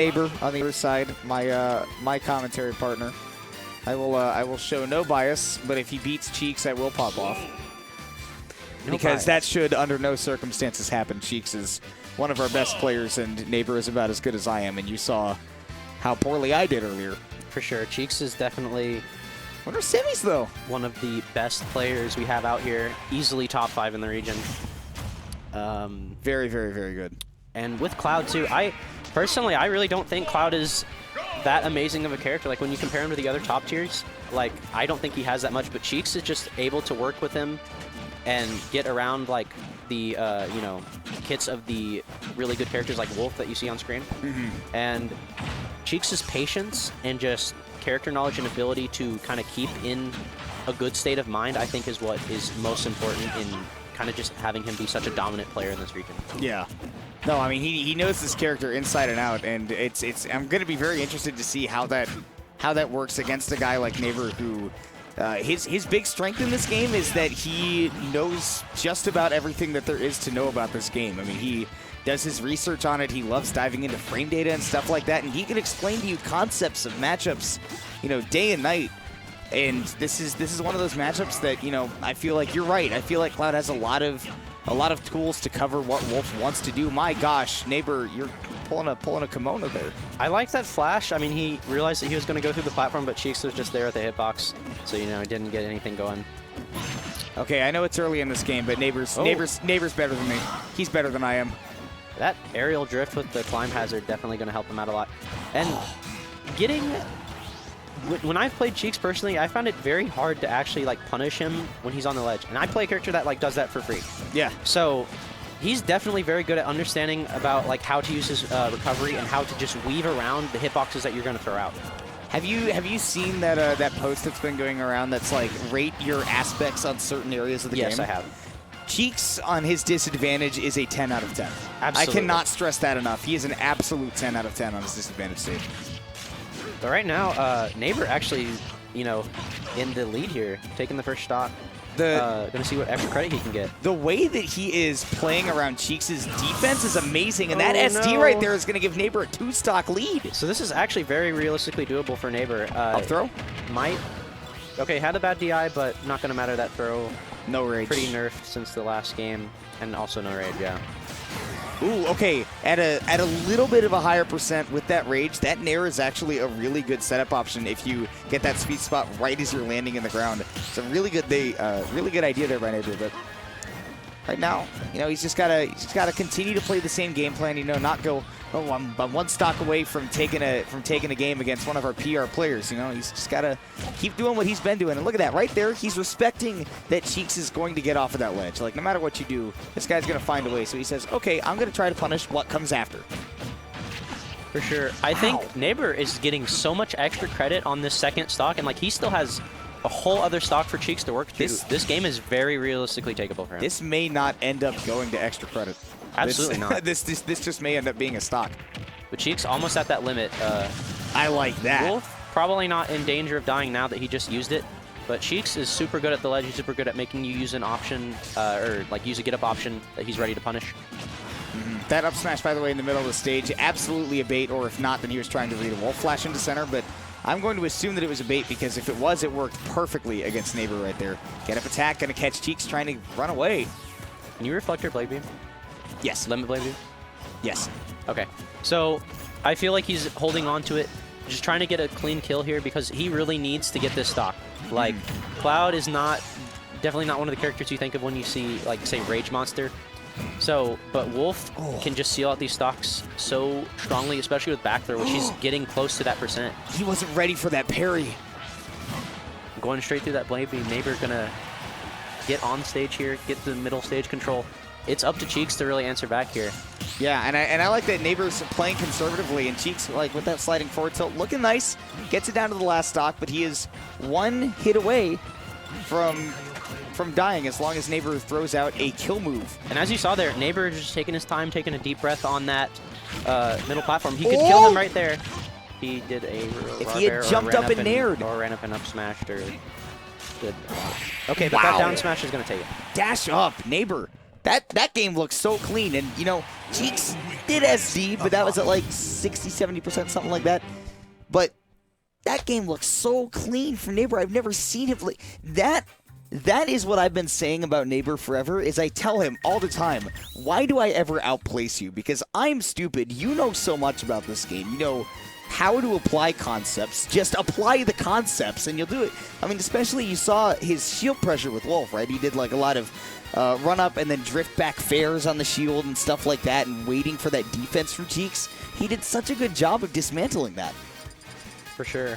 Neighbor on the other side, my commentary partner. I will show no bias, but if he beats Cheeks, I will pop off. No because bias. that should, under no circumstances, happen. Cheeks is one of our best players, and Neighbor is about as good as I am, and you saw how poorly I did earlier. For sure. Cheeks is definitely What are semis, though? one of the best players we have out here. Easily top 5 in the region. Very, very, very good. And with Cloud, too, personally, I really don't think Cloud is that amazing of a character. Like, when you compare him to the other top tiers, like, I don't think he has that much. But Cheeks is just able to work with him and get around, like, the, you know, kits of the really good characters like Wolf that you see on screen. And Cheeks' patience and just character knowledge and ability to kind of keep in a good state of mind, I think, is what is most important in kind of just having him be such a dominant player in this region. Yeah. No, I mean, he knows this character inside and out, and I'm going to be very interested to see how that works against a guy like Neighbor, who his big strength in this game is that he knows just about everything that there is to know about this game. I mean, he does his research on it. He loves diving into frame data and stuff like that, and he can explain to you concepts of matchups, you know, day and night. And this is one of those matchups that, you know, I feel like you're right. I feel like Cloud has a lot of tools to cover what Wolf wants to do. My gosh, Neighbor, you're pulling a kimono there. I like that flash. I mean, he realized that he was going to go through the platform, but Cheeks was just there at the hitbox, so, you know, he didn't get anything going. Okay, I know it's early in this game, but Neighbor's better than me. He's better than I am. That aerial drift with the climb hazard definitely going to help him out a lot. And getting... When I've played Cheeks personally, I found it very hard to actually like punish him when he's on the ledge. And I play a character that like does that for free. Yeah. So he's definitely very good at understanding about like how to use his recovery and how to just weave around the hitboxes that you're going to throw out. Have you seen that that post that's been going around that's like rate your aspects on certain areas of the game? Yes, I have. Cheeks on his disadvantage is a 10 out of 10. Absolutely. I cannot stress that enough. He is an absolute 10 out of 10 on his disadvantage stage. But right now, Neighbor actually, you know, in the lead here, taking the first stock. Gonna see what extra credit he can get. The way that he is playing around Cheeks' defense is amazing, and that SD right there is going to give Neighbor a 2-stock lead. So this is actually very realistically doable for Neighbor. Up throw? Might. Okay, had a bad DI, but not going to matter. That throw. No rage. Pretty nerfed since the last game, and also no rage, yeah. Ooh, okay. At a little bit of a higher percent with that rage, that Nair is actually a really good setup option if you get that sweet spot right as you're landing in the ground. It's a really good idea there by Neighbor, but right now, you know, he's just gotta continue to play the same game plan. You know, not go, oh, I'm 1 stock away from taking a game against one of our PR players. You know, he's just gotta keep doing what he's been doing. And look at that right there. He's respecting that Cheeks is going to get off of that ledge. Like, no matter what you do, this guy's gonna find a way. So he says, okay, I'm gonna try to punish what comes after. For sure. I think Neighbor is getting so much extra credit on this second stock, and like he still has a whole other stock for Cheeks to work through. This game is very realistically takeable for him. This may not end up going to extra credit. Absolutely not. This just may end up being a stock. But Cheeks almost at that limit. I like that. Wolf probably not in danger of dying now that he just used it. But Cheeks is super good at the ledge. He's super good at making you use an option, or like use a get up option that he's ready to punish. That up smash, by the way, in the middle of the stage, absolutely a bait, or if not, then he was trying to read a Wolf flash into center, but I'm going to assume that it was a bait because if it was, it worked perfectly against Neighbor right there. Get up attack, gonna catch Cheeks trying to run away. Can you reflect your blade beam? Yes. Limit blade beam? Yes. Okay. So I feel like he's holding on to it, just trying to get a clean kill here because he really needs to get this stock. Like, Cloud is definitely not one of the characters you think of when you see, like, say, Rage Monster. So, but Wolf can just seal out these stocks so strongly, especially with back throw, which he's getting close to that percent. He wasn't ready for that parry. Going straight through that blade beam, Neighbor gonna get on stage here, get the middle stage control. It's up to Cheeks to really answer back here. Yeah, and I like that Neighbor's playing conservatively, and Cheeks, like, with that sliding forward tilt, looking nice. Gets it down to the last stock, but he is 1 hit away from dying as long as Neighbor throws out a kill move. And as you saw there, Neighbor just taking his time, taking a deep breath on that middle platform. He could kill him right there. He did a if he had jumped up and nared. Or ran up and up smashed or did. Okay, but that down smash is going to take it. Dash up. Neighbor That game looks so clean. And, you know, Cheeks did SD, but that was at like 60, 70%, something like that. But that game looks so clean from Neighbor. I've never seen him play. That is what I've been saying about Neighbor forever, is I tell him all the time, why do I ever outplace you? Because I'm stupid. You know so much about this game. You know how to apply concepts. Just apply the concepts and you'll do it. I mean, especially you saw his shield pressure with Wolf, right? He did like a lot of run up and then drift back fairs on the shield and stuff like that and waiting for that defense from Cheeks. He did such a good job of dismantling that. For sure.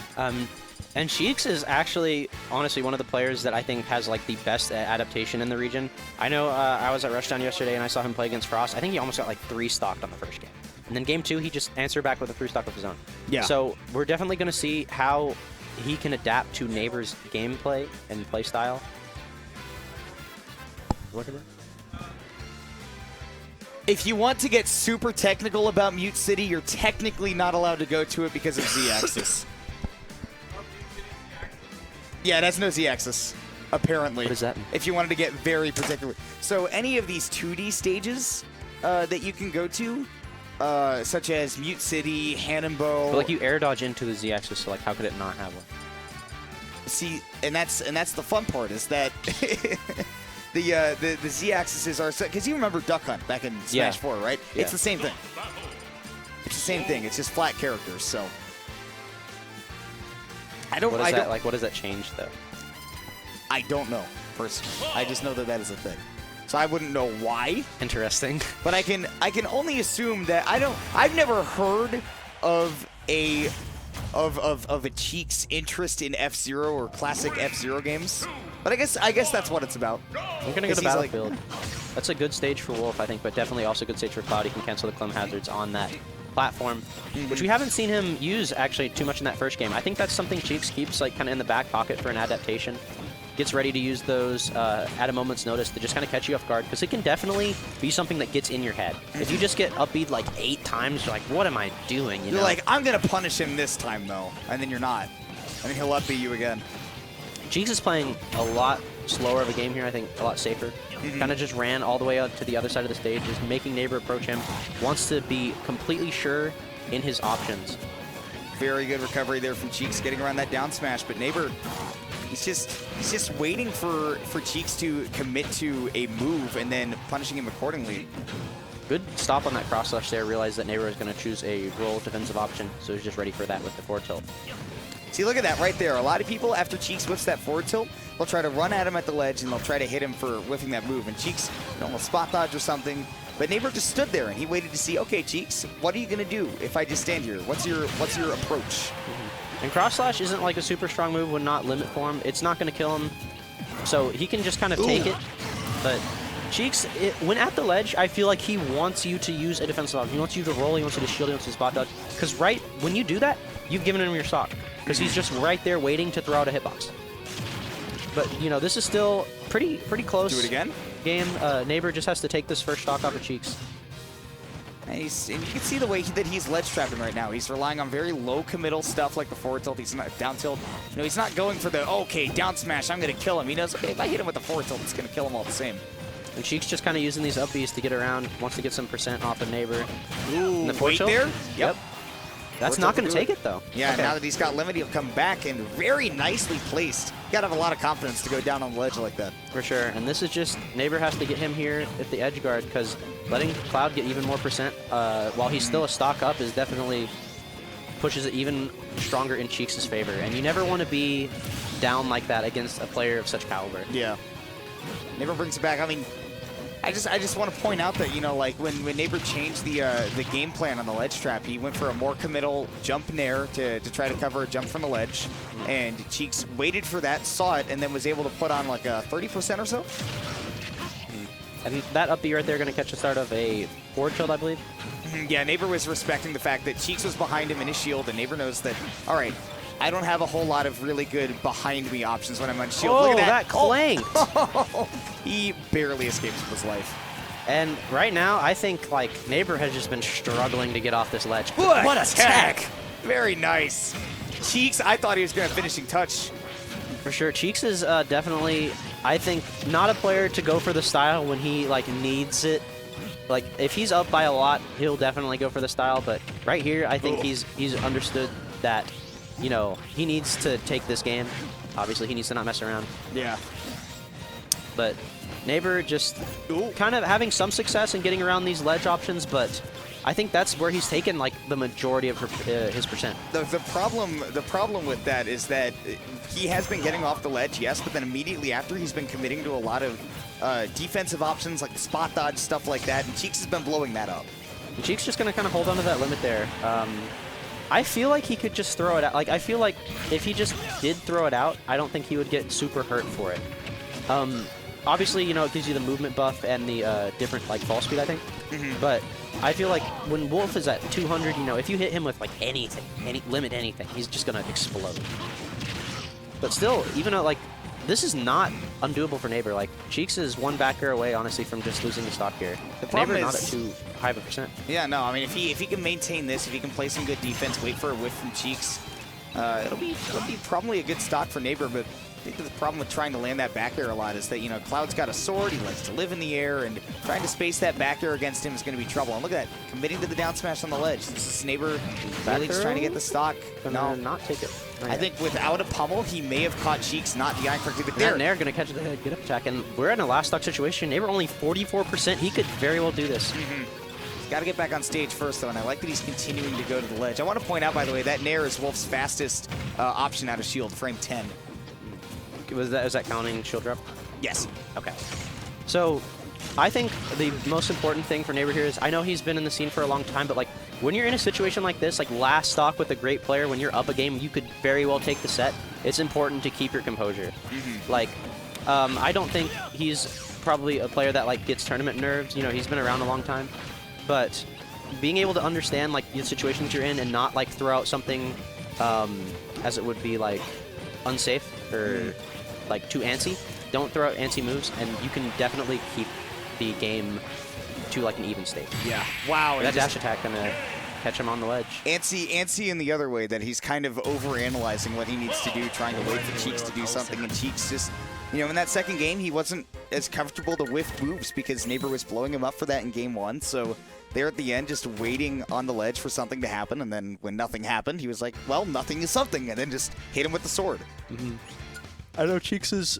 And Cheeks is actually, honestly, one of the players that I think has like the best adaptation in the region. I know I was at Rushdown yesterday and I saw him play against Frost. I think he almost got like 3 stocked on the first game. And then game 2, he just answered back with a 3 stock of his own. Yeah. So we're definitely going to see how he can adapt to Neighbor's gameplay and play style. If you want to get super technical about Mute City, you're technically not allowed to go to it because of Z-Axis. Yeah, it has no Z-axis, apparently. What does that mean? If you wanted to get very particular. So any of these 2D stages that you can go to, such as Mute City, Hannonbow. But like you air dodge into the Z-axis, so like how could it not have one? See, and that's the fun part is that the Z-axis are, because you remember Duck Hunt back in Smash 4, right? Yeah. It's the same thing. It's the same thing. It's just flat characters. So. What does that change though? I don't know, personally. I just know that that is a thing. So I wouldn't know why. Interesting. But I can only assume that I've never heard of a Cheeks interest in F-Zero or classic F-Zero games. But I guess that's what it's about. I'm gonna go to Battlefield. That's a good stage for Wolf, I think, but definitely also a good stage for Cloud. He can cancel the Clem hazards on that platform, which we haven't seen him use actually too much in that first game. I think that's something Cheeks keeps like kind of in the back pocket for an adaptation. Gets ready to use those at a moment's notice to just kind of catch you off guard, because it can definitely be something that gets in your head. If you just get up-beat like 8 times, you're like, what am I doing? You're like, I'm going to punish him this time, though. And then you're not. And then he'll up-beat you again. Cheeks is playing a lot slower of a game here, I think, a lot safer. Kind of just ran all the way up to the other side of the stage, just making Neighbor approach him. Wants to be completely sure in his options. Very good recovery there from Cheeks, getting around that down smash, but Neighbor, he's just waiting for Cheeks to commit to a move and then punishing him accordingly. Good stop on that cross slash there. Realized that Neighbor is going to choose a roll defensive option, so he's just ready for that with the forward tilt. See, look at that right there. A lot of people, after Cheeks whips that forward tilt, they'll try to run at him at the ledge and they'll try to hit him for whiffing that move. And Cheeks, will spot dodge or something. But Neighbor just stood there and he waited to see, okay, Cheeks, what are you going to do if I just stand here? What's your approach? And cross slash isn't like a super strong move when not limit form. It's not going to kill him, so he can just kind of take it. But Cheeks, when at the ledge, I feel like he wants you to use a defensive option. He wants you to roll, he wants you to shield, he wants you to spot dodge. Because right when you do that, you've given him your stock. Because he's just right there waiting to throw out a hitbox. But, you know, this is still pretty close. Do it again? Game. Neighbor just has to take this first stock off of Cheeks. And you can see the way that he's ledge trapping right now. He's relying on very low committal stuff like the forward tilt. He's not down tilt. You know, he's not going for the, okay, down smash, I'm going to kill him. He knows, okay, if I hit him with the forward tilt, it's going to kill him all the same. And Cheeks just kind of using these up Bs to get around. Wants to get some percent off of Neighbor. Ooh, and the wait tilt? there? Yep. That's not going to take it, though. Yeah, now that he's got limit, he'll come back and very nicely placed. You got to have a lot of confidence to go down on the ledge like that. For sure. And this is just, Neighbor has to get him here at the edge guard, because letting Cloud get even more percent while he's still a stock up is definitely pushes it even stronger in Cheeks' favor. And you never want to be down like that against a player of such caliber. Yeah. Neighbor brings it back. I mean, I just want to point out that, you know, like when Neighbor changed the game plan on the ledge trap, he went for a more committal jump nair to try to cover a jump from the ledge. And Cheeks waited for that, saw it, and then was able to put on like a 30% or so. And that up B right there going to catch the start of a forward tilt, I believe. Yeah, Neighbor was respecting the fact that Cheeks was behind him in his shield, and Neighbor knows that, all right, I don't have a whole lot of really good behind-me options when I'm on shield. Oh, look at that clanked! Oh. He barely escapes with his life. And right now, I think, like, Neighbor has just been struggling to get off this ledge. What a tech! Very nice. Cheeks, I thought he was going to finishing touch. For sure. Cheeks is definitely I think not a player to go for the style when he like needs it. Like if he's up by a lot, he'll definitely go for the style. But right here, I think he's understood that, you know, he needs to take this game. Obviously, he needs to not mess around. Yeah. But Neighbor just kind of having some success in getting around these ledge options, but I think that's where he's taken like the majority of his percent. The problem with that is that he has been getting off the ledge, yes, but then immediately after he's been committing to a lot of defensive options like the spot dodge, stuff like that, and Cheeks has been blowing that up. And Cheeks just gonna kind of hold on to that limit there. I feel like he could just throw it out. Like I feel like if he just did throw it out, I don't think he would get super hurt for it. Obviously, you know, it gives you the movement buff and the different like fall speed, I think. But I feel like when Wolf is at 200, you know, if you hit him with like anything, limit anything, he's just gonna explode. But still, even though like this is not undoable for Neighbor. Like Cheeks is one back air away, honestly, from just losing the stock here. The Neighbor not at too high of a percent. Yeah, no, I mean if he can maintain this, if he can play some good defense, wait for a whiff from Cheeks, it'll be probably a good stock for Neighbor. But I think the problem with trying to land that back air a lot is that, you know, Cloud's got a sword, he likes to live in the air, and trying to space that back air against him is going to be trouble. And look at that, committing to the down smash on the ledge. This is Neighbor really just trying to get the stock. No, not take it. I think without a pummel, he may have caught Cheeks not DI correctly, but there. Nair going to catch the get up attack, and we're in a last stock situation. Neighbor only 44%. He could very well do this. He's got to get back on stage first, though, and I like that he's continuing to go to the ledge. I want to point out, by the way, that Nair is Wolf's fastest option out of shield, frame 10. Was that counting shield drop? Yes. Okay. So I think the most important thing for Neighbor here is, I know he's been in the scene for a long time, but like when you're in a situation like this, like last stock with a great player, when you're up a game, you could very well take the set. It's important to keep your composure. Like, I don't think he's probably a player that like gets tournament nerves. You know, he's been around a long time, but being able to understand like the situations you're in and not like throw out something as it would be like unsafe or like too antsy. Don't throw out antsy moves, and you can definitely keep the game to like an even state. Yeah. Wow. That dash attack gonna catch him on the ledge. Antsy in the other way, that he's kind of overanalyzing what he needs to do, trying to wait for Cheeks to do something, and Cheeks just, you know, in that second game, he wasn't as comfortable to whiff moves because Neighbor was blowing him up for that in game one, so there at the end, just waiting on the ledge for something to happen, and then when nothing happened, he was like, well, nothing is something, and then just hit him with the sword. I know Cheeks'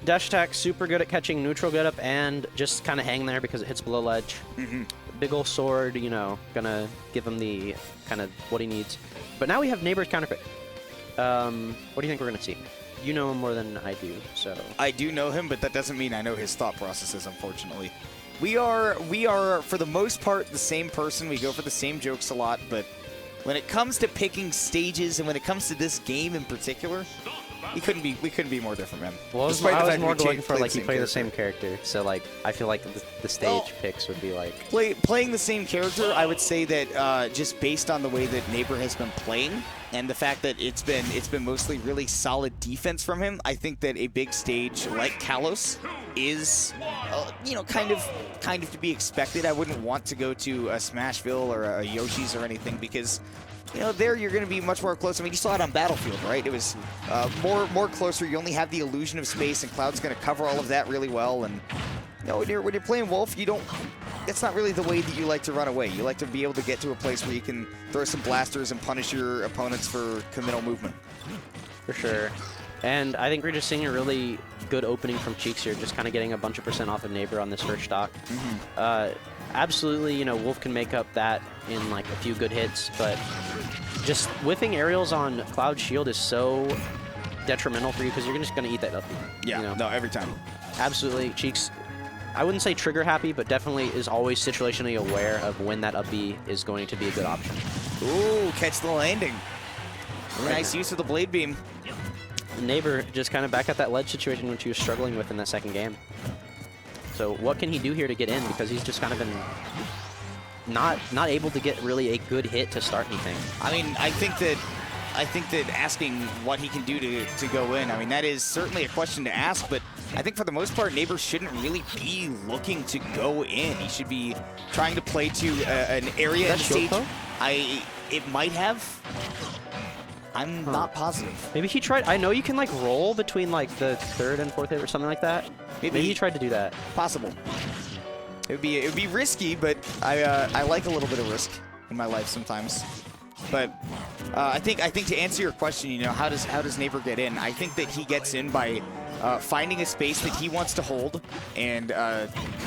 dash attack super good at catching neutral get up and just kind of hang there because it hits below ledge. Big ol' sword, you know, gonna give him the kind of what he needs. But now we have Neighbor's counterpick. What do you think we're gonna see? You know him more than I do, so. I do know him, but that doesn't mean I know his thought processes, unfortunately. We are, for the most part, the same person. We go for the same jokes a lot, but when it comes to picking stages and when it comes to this game in particular, we couldn't be more different, man. Well, I was more looking for like he played the same character, so like I feel like the stage picks would be like playing the same character. I would say that just based on the way that Neighbor has been playing and the fact that it's been mostly really solid defense from him, I think that a big stage like Kalos is you know, kind of to be expected. I wouldn't want to go to a Smashville or a Yoshi's or anything because, you know, there you're going to be much more close. I mean, you saw it on Battlefield, right? It was more closer. You only have the illusion of space, and Cloud's going to cover all of that really well. And, you know, when you're playing Wolf, you don't. That's not really the way that you like to run away. You like to be able to get to a place where you can throw some blasters and punish your opponents for committal movement. For sure. And I think we're just seeing a really good opening from Cheeks here, just kind of getting a bunch of percent off of Neighbor on this first stock. Absolutely, you know, Wolf can make up that in like a few good hits, but just whiffing aerials on Cloud Shield is so detrimental for you because you're just going to eat that up. Yeah, you know? No, every time. Absolutely. Cheeks, I wouldn't say trigger happy, but definitely is always situationally aware of when that up B is going to be a good option. Ooh, catch the landing. Really nice use of the Blade Beam. Neighbor just kind of back at that ledge situation which he was struggling with in that second game. So what can he do here to get in? Because he's just kind of been not able to get really a good hit to start anything. I mean, I think that asking what he can do to go in, I mean, that is certainly a question to ask, but I think for the most part, Neighbor shouldn't really be looking to go in. He should be trying to play to an area in the stage. It might have. I'm not positive. Maybe he tried. I know you can like roll between like the 3rd and 4th hit or something like that. Maybe he tried to do that. Possible. It would be risky, but I like a little bit of risk in my life sometimes. But I think to answer your question, you know, how does Neighbor get in? I think that he gets in by finding a space that he wants to hold and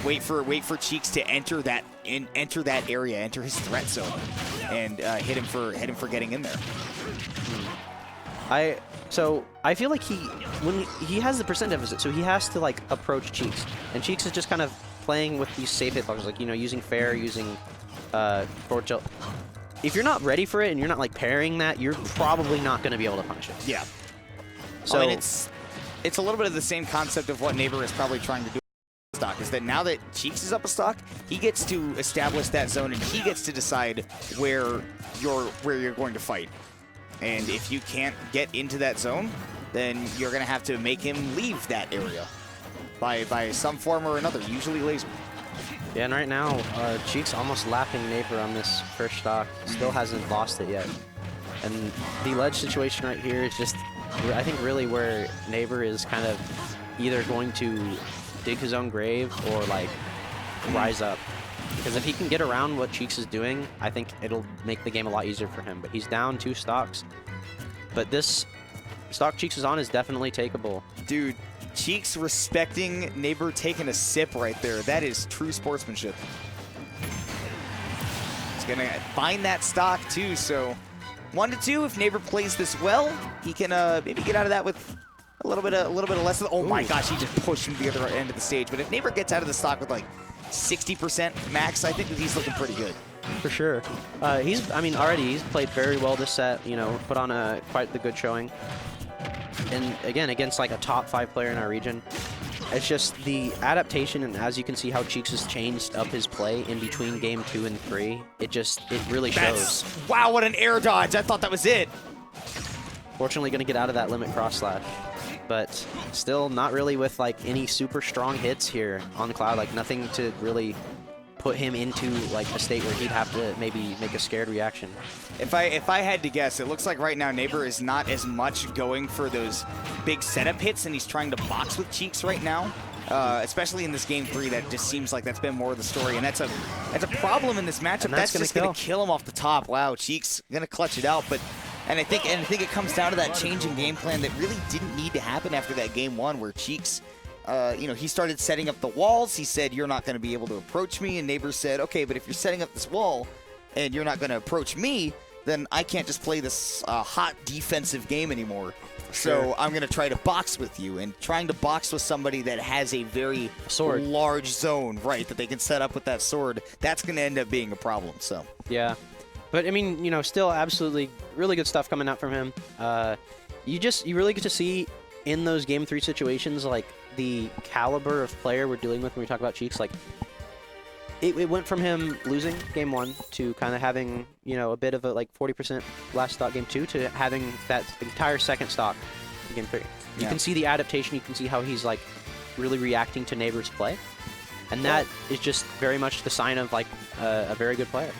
wait for Cheeks to enter that area, enter his threat zone, and hit him for getting in there. So I feel like when he has the percent deficit, so he has to like approach Cheeks, and Cheeks is just kind of playing with these safe hitboxes, like, you know, using fair, using forward tilt. If you're not ready for it and you're not like parrying that, you're probably not going to be able to punish it. Yeah. So and it's a little bit of the same concept of what Neighbor is probably trying to do. Stock is that now that Cheeks is up a stock, he gets to establish that zone and he gets to decide where you're going to fight. And if you can't get into that zone, then you're going to have to make him leave that area by some form or another, usually laser. Yeah, and right now, Cheeks almost lapping Neighbor on this first stock. Still hasn't lost it yet. And the ledge situation right here is just, I think, really where Neighbor is kind of either going to dig his own grave or, like, rise up. Because if he can get around what Cheeks is doing, I think it'll make the game a lot easier for him. But he's down 2 stocks. But this stock Cheeks is on is definitely takeable. Dude, Cheeks respecting Neighbor taking a sip right there. That is true sportsmanship. He's going to find that stock, too. So 1-2, if Neighbor plays this well, he can maybe get out of that with a little bit of less. Oh my gosh, he just pushed him to the other end of the stage. But if Neighbor gets out of the stock with like 60% max, I think that he's looking pretty good. For sure. Already he's played very well this set, you know, put on quite the good showing. And again, against like a top 5 player in our region. It's just the adaptation, and as you can see how Cheeks has changed up his play in between game 2 and 3, it really shows. Wow, what an air dodge. I thought that was it. Fortunately going to get out of that limit cross slash. But still not really with like any super strong hits here on Cloud, like nothing to really put him into like a state where he'd have to maybe make a scared reaction. If I had to guess, it looks like right now Neighbor is not as much going for those big setup hits, and he's trying to box with Cheeks right now. Especially in this game 3, that just seems like that's been more of the story, and that's a problem in this matchup. That's just gonna kill him off the top. Wow, Cheeks gonna clutch it out, but and I think it comes down to that change in game plan that really didn't need to happen after that game 1, where Cheeks, you know, he started setting up the walls. He said, "You're not going to be able to approach me," and Neighbor said, "Okay, but if you're setting up this wall and you're not going to approach me, then I can't just play this hot defensive game anymore. So I'm going to try to box with you." And trying to box with somebody that has a very large zone, right, that they can set up with that sword, that's going to end up being a problem. So yeah. But I mean, you know, still absolutely really good stuff coming out from him. You really get to see in those game 3 situations, like, the caliber of player we're dealing with when we talk about Cheeks. Like, it went from him losing game 1 to kind of having, you know, a bit of a like 40% last stock game 2 to having that entire second stock in game 3. You can see the adaptation. You can see how he's like really reacting to Neighbor's play, and that is just very much the sign of like a very good player.